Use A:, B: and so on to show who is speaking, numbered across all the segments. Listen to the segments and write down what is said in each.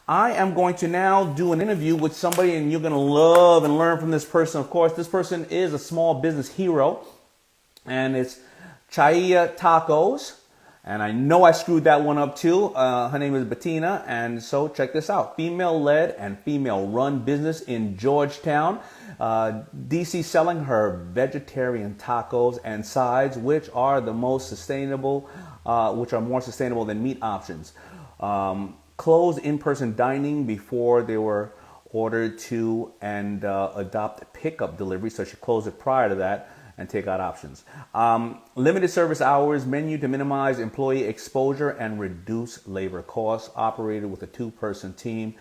A: I am going to now do an interview with somebody, and you're going to love and learn from this person. Of course, this person is a small business hero, and it's Chaya Tacos. And I know I screwed that one up too. Her name is Bettina, and so check this out. Female-led and female-run business in Georgetown, DC, selling her vegetarian tacos and sides, which are the most sustainable, which are more sustainable than meat options. Closed in-person dining before they were ordered to, and adopt pickup delivery, so she closed it prior to that and take out options. Limited service hours, menu to minimize employee exposure and reduce labor costs. Operated with a 2-person team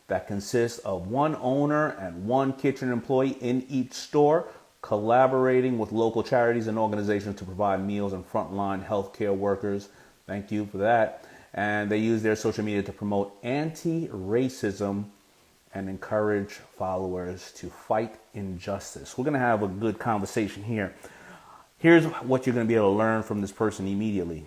A: that consists of 1 owner and 1 kitchen employee in each store, collaborating with local charities and organizations to provide meals and frontline healthcare workers. Thank you for that. And they use their social media to promote anti-racism and encourage followers to fight injustice. We're going to have a good conversation here. Here's what you're going to be able to learn from this person immediately.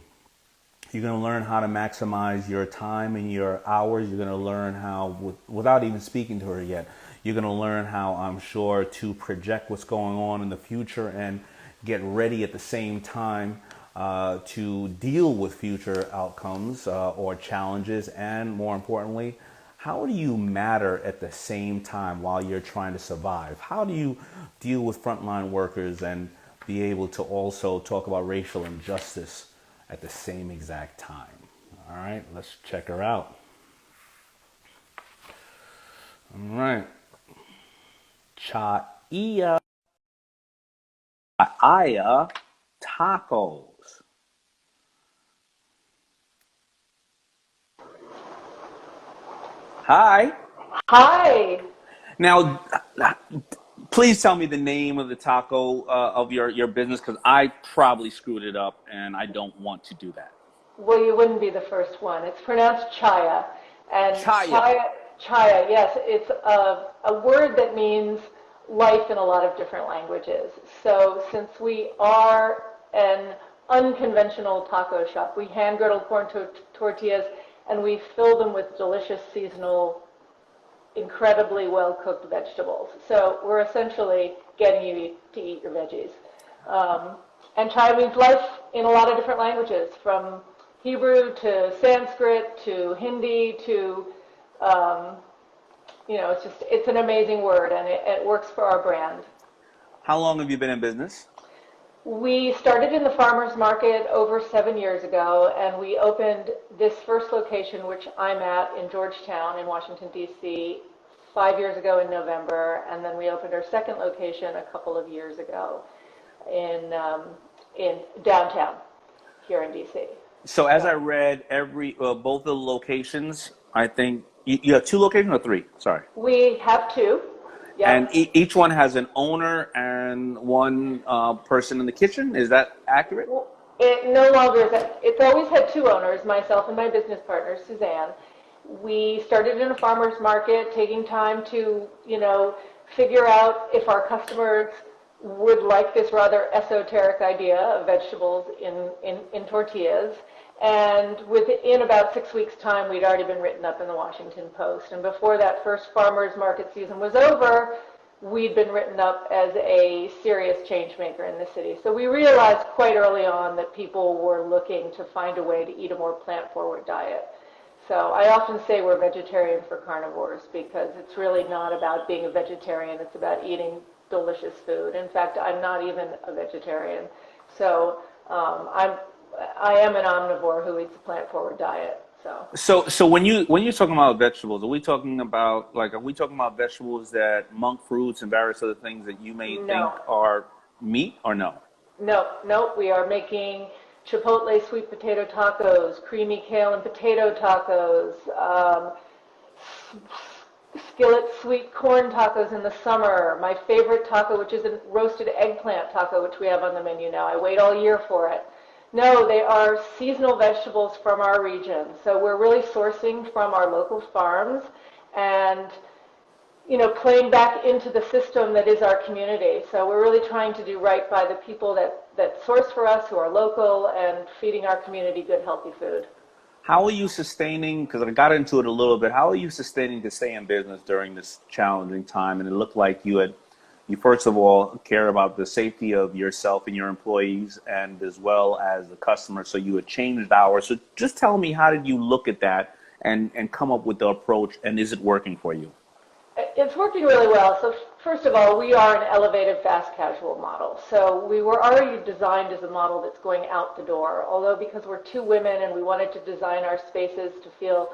A: You're going to learn how to maximize your time and your hours. You're going to learn how, without even speaking to her yet, you're going to learn how, I'm sure, to project what's going on in the future and get ready at the same time to deal with future outcomes or challenges, and more importantly, how do you matter at the same time while you're trying to survive? How do you deal with frontline workers and be able to also talk about racial injustice at the same exact time? All right, let's check her out. All right. Chaya Tacos. Hi.
B: Hi.
A: Now, please tell me the name of the taco of your business, because I probably screwed it up and I don't want to do that.
B: Well, you wouldn't be the first one. It's pronounced chaya. And
A: Chaya.
B: chaya, yes, it's a word that means life in a lot of different languages. So since we are an unconventional taco shop, we hand griddle corn tortillas and we fill them with delicious seasonal, incredibly well-cooked vegetables. So we're essentially getting you to eat your veggies. And chai means life in a lot of different languages, from Hebrew to Sanskrit to Hindi to, it's an amazing word, and it works for our brand.
A: How long have you been in business?
B: We started in the farmers market over 7 years ago, and we opened this first location, which I'm at in Georgetown in Washington, D.C., 5 years ago in November, and then we opened our second location a couple of years ago in downtown here in D.C.
A: So as I read, both the locations, I think, you have 2 locations or 3? Sorry.
B: We have 2. Yep.
A: And each one has an owner and 1 person in the kitchen. Is that accurate?
B: Well, it no longer is that. It's always had 2 owners, myself and my business partner, Suzanne. We started in a farmer's market, taking time to, figure out if our customers would like this rather esoteric idea of vegetables in tortillas. And within about 6 weeks' time, we'd already been written up in the Washington Post. And before that first farmers market season was over, we'd been written up as a serious change maker in the city. So we realized quite early on that people were looking to find a way to eat a more plant-forward diet. So I often say we're vegetarian for carnivores, because it's really not about being a vegetarian. It's about eating delicious food. In fact, I'm not even a vegetarian. So I am an omnivore who eats a plant-forward diet.
A: So when you're talking about vegetables, are we talking about vegetables that monk fruits and various other things that you may think are meat, or no?
B: No, we are making chipotle sweet potato tacos, creamy kale and potato tacos, skillet sweet corn tacos in the summer. My favorite taco, which is a roasted eggplant taco, which we have on the menu now. I wait all year for it. No, they are seasonal vegetables from our region. So we're really sourcing from our local farms and, playing back into the system that is our community. So we're really trying to do right by the people that source for us, who are local, and feeding our community good, healthy food.
A: How are you sustaining, because I got into it a little bit, how are you sustaining to stay in business during this challenging time? And it looked like you first of all care about the safety of yourself and your employees and as well as the customer. So you had changed hours. So just tell me, how did you look at that and come up with the approach, and is it working for you?
B: It's working really well. So first of all, we are an elevated fast casual model. So we were already designed as a model that's going out the door. Although because we're two women and we wanted to design our spaces to feel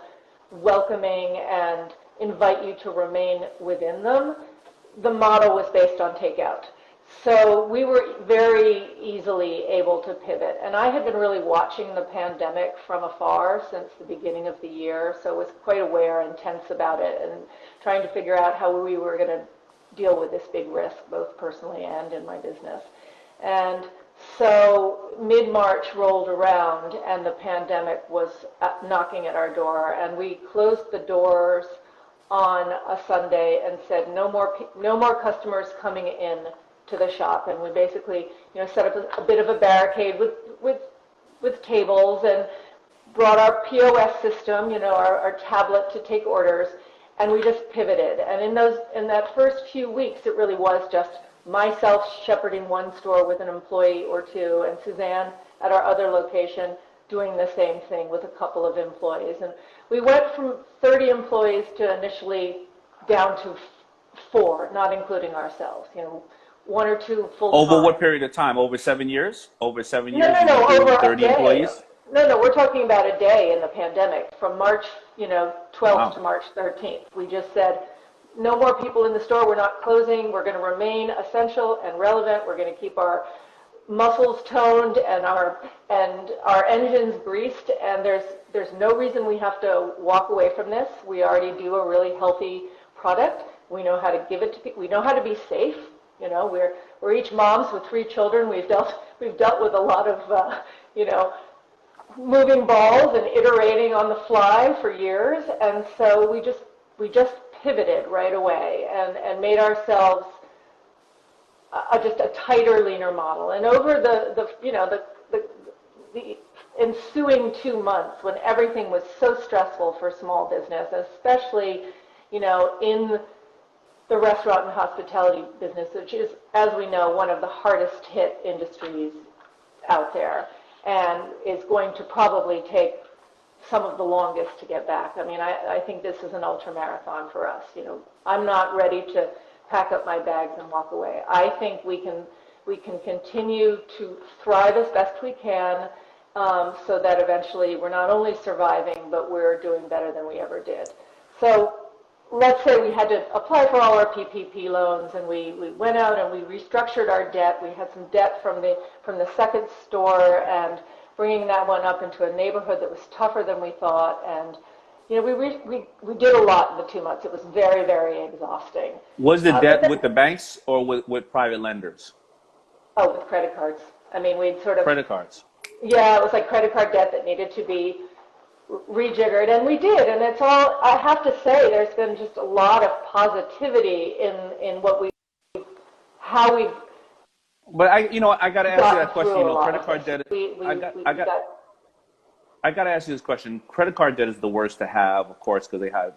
B: welcoming and invite you to remain within them, the model was based on takeout. So we were very easily able to pivot. And I had been really watching the pandemic from afar since the beginning of the year, so was quite aware and tense about it and trying to figure out how we were going to deal with this big risk, both personally and in my business. And so mid-March rolled around and the pandemic was knocking at our door, and we closed the doors on a Sunday and said no more customers coming in to the shop. And we basically set up a bit of a barricade with tables and brought our POS system, our tablet to take orders, and we just pivoted. And in that first few weeks, it really was just myself shepherding one store with an employee or two, and Suzanne at our other location doing the same thing with a couple of employees. And we went from 30 employees to initially down to 4, not including ourselves, 1 or 2 full-time.
A: Over what period of time? Over 7 years? Over 7 years?
B: No,
A: you
B: over
A: 30
B: a day.
A: employees?
B: No, we're talking about a day in the pandemic, from March 12th
A: Wow.
B: to March 13th. We just said, no more people in the store, we're not closing, we're going to remain essential and relevant, we're going to keep our muscles toned and our engines greased, and there's no reason we have to walk away from this. We already do a really healthy product. We know how to give it to people. We know how to be safe. We're each moms with 3 children. We've dealt with a lot of moving balls and iterating on the fly for years, and so we just pivoted right away and made ourselves just a tighter, leaner model. And over the ensuing 2 months, when everything was so stressful for small business, especially in the restaurant and hospitality business, which is, as we know, one of the hardest hit industries out there, and is going to probably take some of the longest to get back. I mean, I think this is an ultra marathon for us. I'm not ready to pack up my bags and walk away. I think we can continue to thrive as best we can, so that eventually we're not only surviving, but we're doing better than we ever did. So let's say we had to apply for all our PPP loans, and we went out and we restructured our debt. We had some debt from the second store, and bringing that one up into a neighborhood that was tougher than we thought. And we did a lot in the 2 months. It was very, very exhausting.
A: Was the debt with the banks or with private lenders?
B: Oh, with credit cards. I mean, we'd sort of...
A: Credit cards.
B: Yeah, it was like credit card debt that needed to be rejiggered, and we did. And it's all, I have to say, there's been just a lot of positivity in how we've...
A: But I got to ask you that question. Credit card debt... I got to ask you this question. Credit card debt is the worst to have, of course, because they have,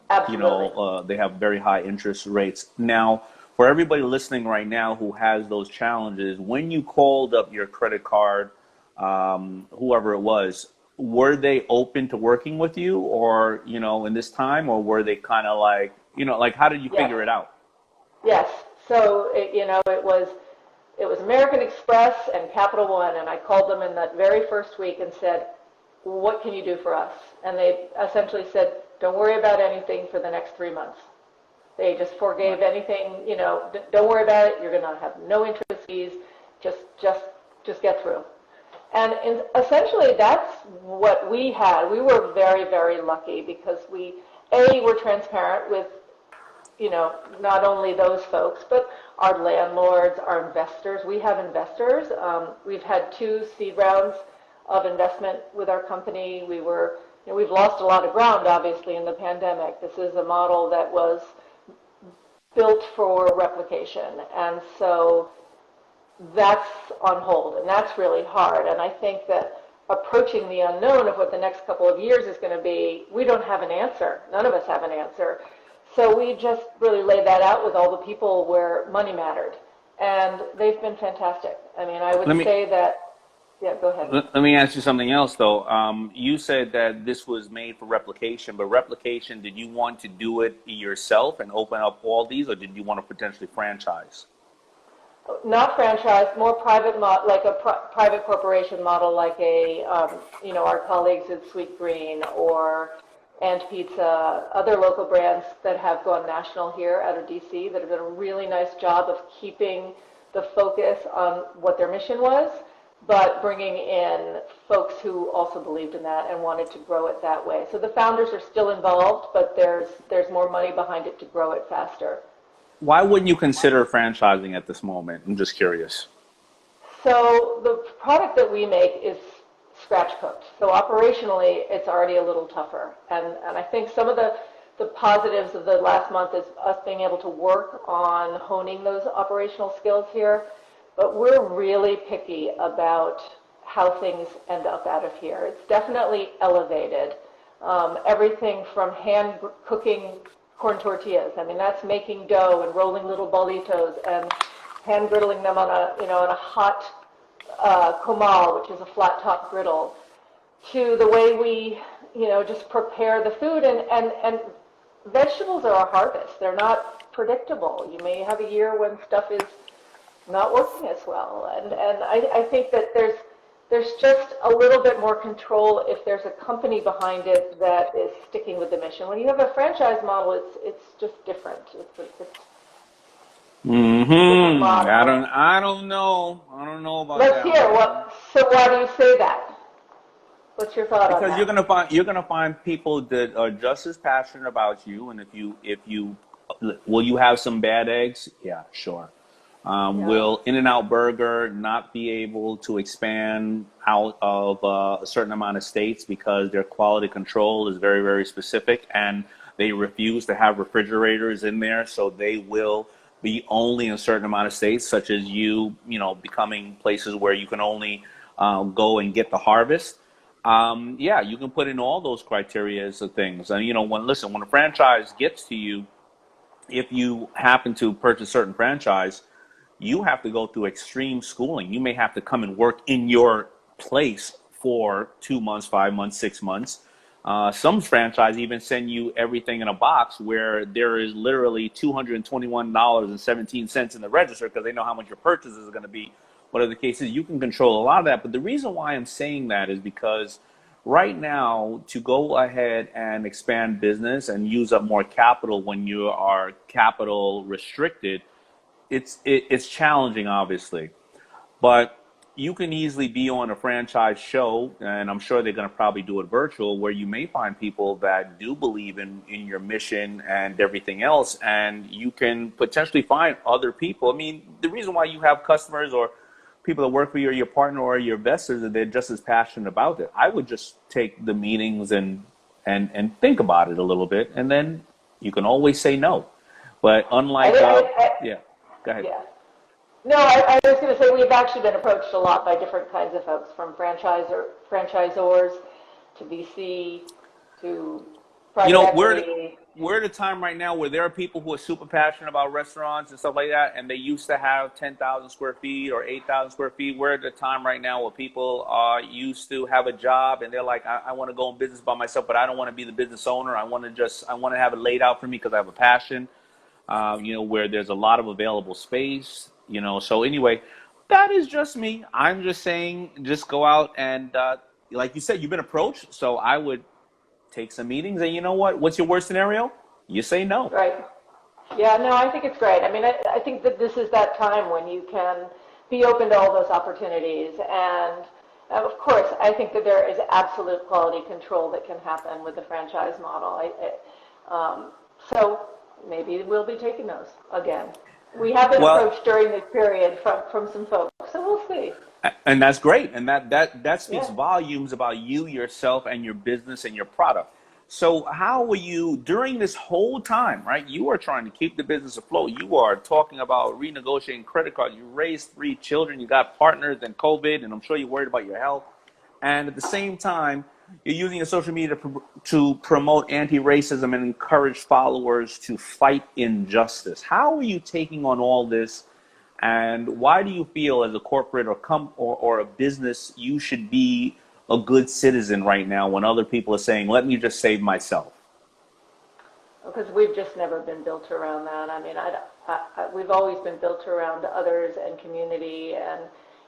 A: they have very high interest rates. Now, for everybody listening right now who has those challenges, when you called up your credit card, whoever it was, were they open to working with you, or in this time, or were they kind of like, how did you figure it out?
B: Yes. So it was American Express and Capital One, and I called them in that very first week and said, what can you do for us? And they essentially said, don't worry about anything for the next 3 months. They just forgave anything, don't worry about it. You're going to have no interest fees. Just get through. And essentially that's what we had. We were very, very lucky because we were transparent with, not only those folks, but our landlords, our investors. We have investors. We've had 2 seed rounds of investment with our company. We've lost a lot of ground, obviously, in the pandemic. This is a model that was built for replication, and so that's on hold, and that's really hard. And I think that approaching the unknown of what the next couple of years is going to be, we don't have an answer. None of us have an answer. So we just really laid that out with all the people where money mattered. And they've been fantastic. I mean, I would say that, yeah, go ahead.
A: Let me ask you something else, though. You said that this was made for replication, but replication, did you want to do it yourself and open up all these, or did you want to potentially franchise?
B: Not franchise, more private, like a private corporation model, like a, our colleagues at Sweet Green or And Pizza, other local brands that have gone national here out of DC that have done a really nice job of keeping the focus on what their mission was, but bringing in folks who also believed in that and wanted to grow it that way. So the founders are still involved, but there's more money behind it to grow it faster.
A: Why wouldn't you consider franchising at this moment? I'm just curious.
B: So the product that we make is scratch cooked. So operationally, it's already a little tougher. And I think some of the positives of the last month is us being able to work on honing those operational skills here. But we're really picky about how things end up out of here. It's definitely elevated. Everything from hand cooking corn tortillas. I mean, that's making dough and rolling little bolitos and hand griddling them on a hot comal, which is a flat top griddle, to the way we, just prepare the food. And vegetables are a harvest. They're not predictable. You may have a year when stuff is not working as well. And I think that there's just a little bit more control if there's a company behind it that is sticking with the mission. When you have a franchise model, it's just different.
A: Mm-hmm. I don't know about that.
B: Let's hear. So why do you say that? What's your thought on that?
A: Because you're gonna find people that are just as passionate about you, and if you will you have some bad eggs? Yeah, sure. Will In-N-Out Burger not be able to expand out of a certain amount of states because their quality control is very, very specific, and they refuse to have refrigerators in there, so they will be only in a certain amount of states, such as becoming places where you can only go and get the harvest. You can put in all those criteria of things. And when a franchise gets to you, if you happen to purchase a certain franchise, you have to go through extreme schooling. You may have to come and work in your place for 2 months, 5 months, 6 months. Some franchise even send you everything in a box where there is literally $221.17 in the register because they know how much your purchase is going to be. Whatever the case is, you can control a lot of that. But the reason why I'm saying that is because right now, to go ahead and expand business and use up more capital when you are capital restricted, it's challenging, obviously, but you can easily be on a franchise show, and I'm sure they're going to probably do it virtual, where you may find people that do believe in your mission and everything else, and you can potentially find other people. I mean, the reason why you have customers or people that work for you or your partner or your investors, that they're just as passionate about it. I would just take the meetings and think about it a little bit, and then you can always say no. But unlike, go ahead.
B: Yeah. No, I was going to say we've actually been approached a lot by different kinds of folks, from franchisors to VC to private equity.
A: We're at a time right now where there are people who are super passionate about restaurants and stuff like that, and they used to have 10,000 square feet or 8,000 square feet. We're at a time right now where people are used to have a job, and they're like, I want to go in business by myself, but I don't want to be the business owner. I want to have it laid out for me because I have a passion. Where there's a lot of available space, So anyway, that is just me. I'm just saying, just go out and, like you said, you've been approached. So I would take some meetings, and you know what? What's your worst scenario? You say no.
B: Right. Yeah, no, I think it's great. I mean, I think that this is that time when you can be open to all those opportunities. And of course, I think that there is absolute quality control that can happen with the franchise model. So maybe we'll be taking those again. We have been approached during this period from some folks, so we'll see.
A: And that's great, and that speaks volumes about you, yourself, and your business and your product. So how were you during this whole time, right? You are trying to keep the business afloat. You are talking about renegotiating credit cards. You raised 3 children. You got partners and COVID, and I'm sure you're worried about your health. and at the same time, you're using your social media to promote anti-racism and encourage followers to fight injustice. How are you taking on all this, and why do you feel as a corporate or a business you should be a good citizen right now when other people are saying, let me just save myself?
B: Because we've just never been built around that. I mean, we've always been built around others and community. And,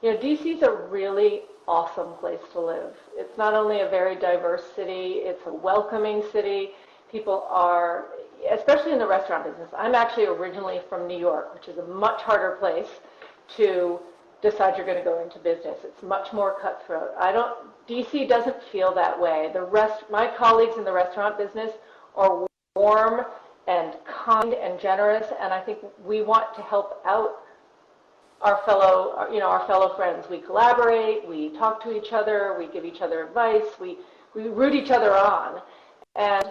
B: DC's a really awesome place to live. It's not only a very diverse city, it's a welcoming city. People are, especially in the restaurant business. I'm actually originally from New York, which is a much harder place to decide you're going to go into business. It's much more cutthroat. DC doesn't feel that way. My colleagues in the restaurant business are warm and kind and generous, and I think we want to help out our fellow friends. We collaborate, we talk to each other, we give each other advice, we root each other on. And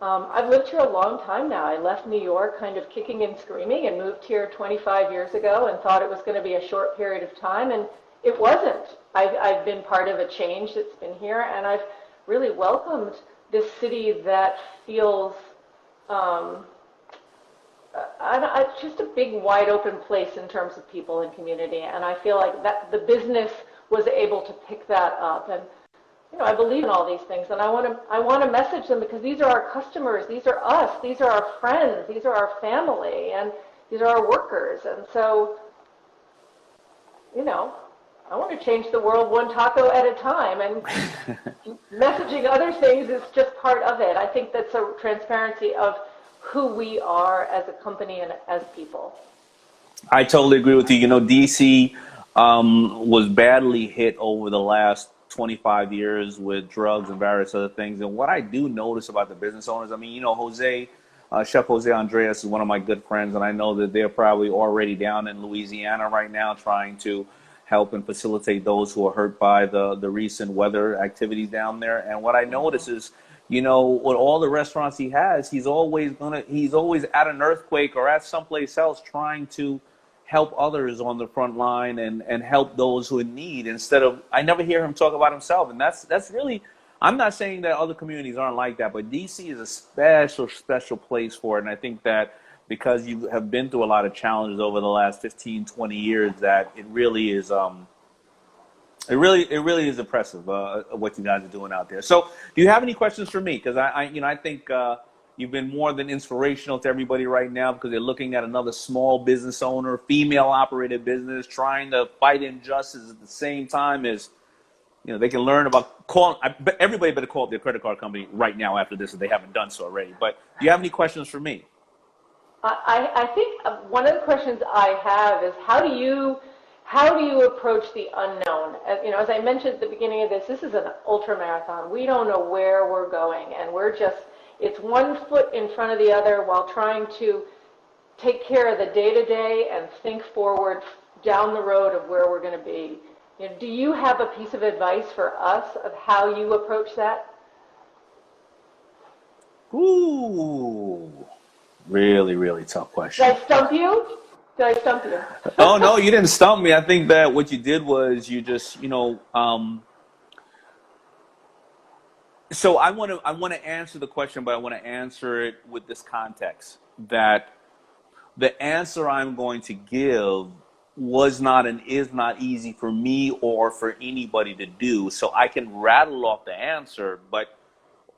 B: I've lived here a long time now. I left New York kind of kicking and screaming and moved here 25 years ago and thought it was going to be a short period of time, and it wasn't. I've been part of a change that's been here, and I've really welcomed this city that feels it's just a big, wide open place in terms of people and community, and I feel like that the business was able to pick that up. And I believe in all these things, and I want to message them, because these are our customers, these are us, these are our friends, these are our family, and these are our workers. And so, I want to change the world one taco at a time, and messaging other things is just part of it. I think that's a transparency of who we are as a company and as people.
A: I totally agree with you. DC was badly hit over the last 25 years with drugs and various other things. And what I do notice about the business owners, Chef Jose Andreas is one of my good friends, and I know that they're probably already down in Louisiana right now trying to help and facilitate those who are hurt by the recent weather activities down there. And what I notice is, with all the restaurants he has, he's always at an earthquake or at someplace else trying to help others on the front line and help those who are in need, I never hear him talk about himself. And that's really, I'm not saying that other communities aren't like that, but DC is a special place for it. And I think that because you have been through a lot of challenges over the last 15, 20 years, that it really is, it really is impressive what you guys are doing out there. So do you have any questions for me? Because I think you've been more than inspirational to everybody right now, because they're looking at another small business owner, female operated business, trying to fight injustice at the same time as, they can learn about everybody better call up their credit card company right now after this if they haven't done so already. But do you have any questions for me?
B: I think one of the questions I have is how do you approach the unknown? As I mentioned at the beginning of this is an ultra marathon. We don't know where we're going, and it's one foot in front of the other while trying to take care of the day-to-day and think forward down the road of where we're going to be. Do you have a piece of advice for us of how you approach that?
A: Ooh, really, really tough question.
B: Did I stump you?
A: Oh, no, you didn't stump me. I think that what you did was you just, so I want to answer the question, but I want to answer it with this context, that the answer I'm going to give was not and is not easy for me or for anybody to do. So I can rattle off the answer, but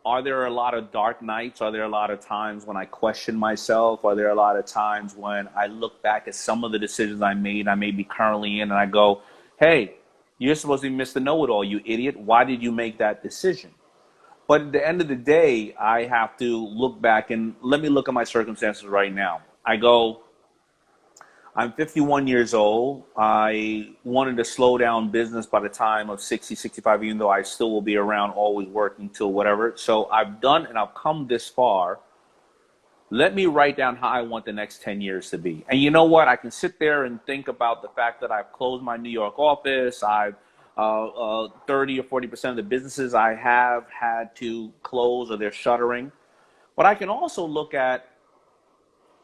A: are there a lot of dark nights? Are there a lot of times when I question myself? Are there a lot of times when I look back at some of the decisions I may be currently in, and I go, hey, you're supposed to be Mr. Know-It-All, you idiot. Why did you make that decision? But at the end of the day, I have to look back and let me look at my circumstances right now. I'm 51 years old. I wanted to slow down business by the time of 60, 65, even though I still will be around, always working till whatever. So I've come this far. Let me write down how I want the next 10 years to be. And you know what? I can sit there and think about the fact that I've closed my New York office. 30 or 40% of the businesses I have had to close or they're shuttering. But I can also look at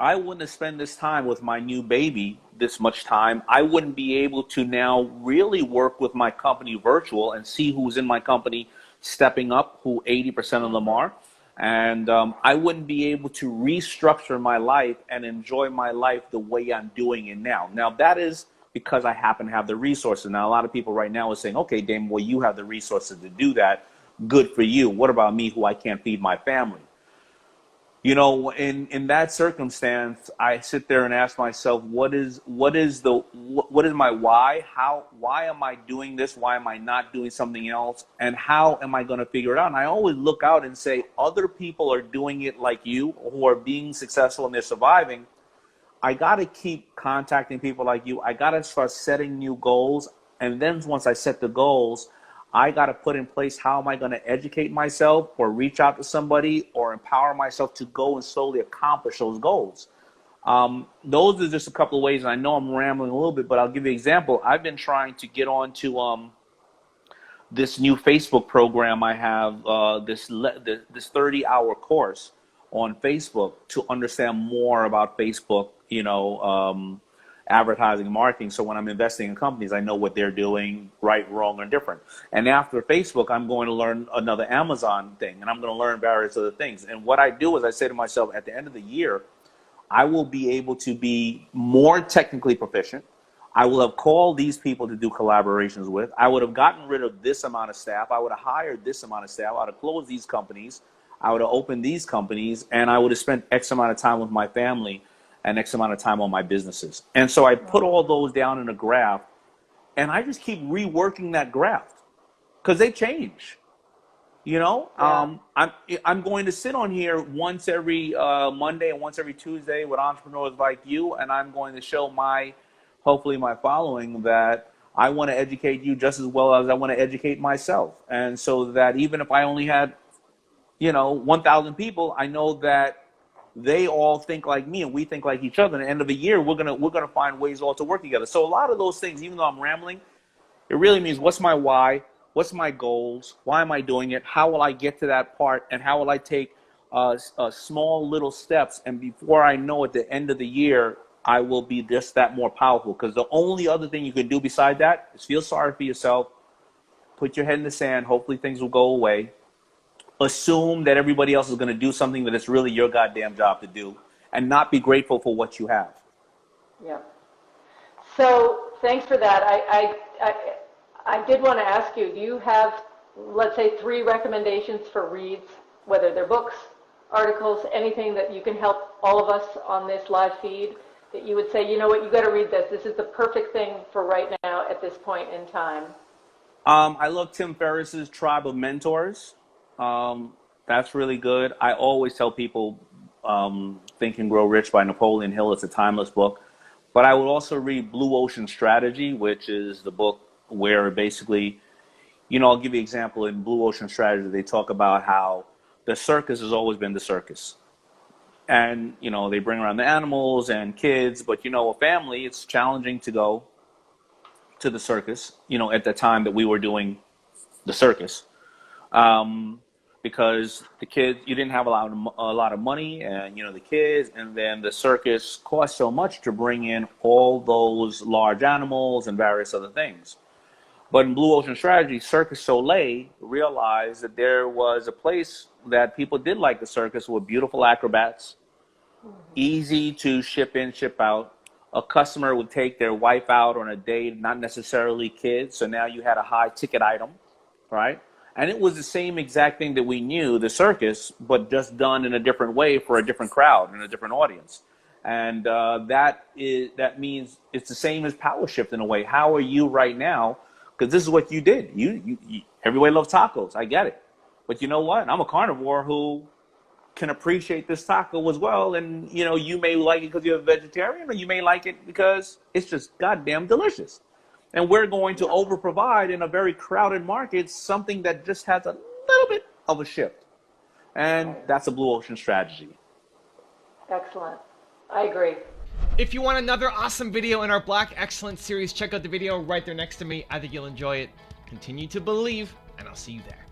A: I wouldn't have spent this time with my new baby, this much time. I wouldn't be able to now really work with my company virtual and see who's in my company stepping up, who 80% of them are. And I wouldn't be able to restructure my life and enjoy my life the way I'm doing it now. Now, that is because I happen to have the resources. Now, a lot of people right now are saying, okay, Daymond, well, you have the resources to do that. Good for you. What about me, who I can't feed my family? You know, in that circumstance, I sit there and ask myself, what is my why? Why am I doing this? Why am I not doing something else? And how am I going to figure it out? And I always look out and say, other people are doing it like you, who are being successful and they're surviving. I got to keep contacting people like you. I got to start setting new goals. And then once I set the goals, I got to put in place, how am I going to educate myself or reach out to somebody or empower myself to go and slowly accomplish those goals. Those are just a couple of ways. And I know I'm rambling a little bit, but I'll give you an example. I've been trying to get on to this new Facebook program. I have this 30-hour course on Facebook to understand more about Facebook, advertising and marketing. So when I'm investing in companies, I know what they're doing, right, wrong, or different. And after Facebook, I'm going to learn another Amazon thing, and I'm going to learn various other things. And what I do is I say to myself, at the end of the year, I will be able to be more technically proficient. I will have called these people to do collaborations with. I would have gotten rid of this amount of staff. I would have hired this amount of staff. I would have closed these companies. I would have opened these companies, and I would have spent X amount of time with my family and X amount of time on my businesses. And so I put all those down in a graph, and I just keep reworking that graph because they change. I'm going to sit on here once every Monday and once every Tuesday with entrepreneurs like you, and I'm going to show hopefully my following, that I want to educate you just as well as I want to educate myself. And so that even if I only had 1,000 people, I know that they all think like me and we think like each other. At the end of the year, we're gonna find ways all to work together. So a lot of those things, even though I'm rambling, it really means, what's my why? What's my goals? Why am I doing it? How will I get to that part? And how will I take small little steps? And before I know, at the end of the year, I will be just that more powerful. Because the only other thing you can do beside that is feel sorry for yourself, put your head in the sand, hopefully things will go away. Assume that everybody else is going to do something that it's really your goddamn job to do, and not be grateful for what you have.
B: Yeah. So thanks for that. I did want to ask you, do you have, let's say, 3 recommendations for reads, whether they're books, articles, anything that you can help all of us on this live feed, that you would say, you know what, you got to read this. This is the perfect thing for right now at this point in time.
A: I love Tim Ferriss's Tribe of Mentors. That's really good. I always tell people Think and Grow Rich by Napoleon Hill. It's a timeless book. But I would also read Blue Ocean Strategy, which is the book where basically, I'll give you an example. In Blue Ocean Strategy, they talk about how the circus has always been the circus. And, they bring around the animals and kids, but, a family, it's challenging to go to the circus, at the time that we were doing the circus. Because the kids, you didn't have a lot of money, and the kids, and then the circus cost so much to bring in all those large animals and various other things. But in Blue Ocean Strategy, Circus Soleil realized that there was a place that people did like the circus, with beautiful acrobats, easy to ship in, ship out. A customer would take their wife out on a date, not necessarily kids, so now you had a high ticket item, right? And it was the same exact thing that we knew, the circus, but just done in a different way for a different crowd and a different audience. And that means it's the same as Power Shift in a way. How are you right now? Because this is what you did. You everybody loves tacos. I get it. But you know what? I'm a carnivore who can appreciate this taco as well. And, you may like it because you're a vegetarian, or you may like it because it's just goddamn delicious. And we're going to over-provide in a very crowded market something that just has a little bit of a shift. And that's a Blue Ocean Strategy.
B: Excellent. I agree.
C: If you want another awesome video in our Black Excellence series, check out the video right there next to me. I think you'll enjoy it. Continue to believe, and I'll see you there.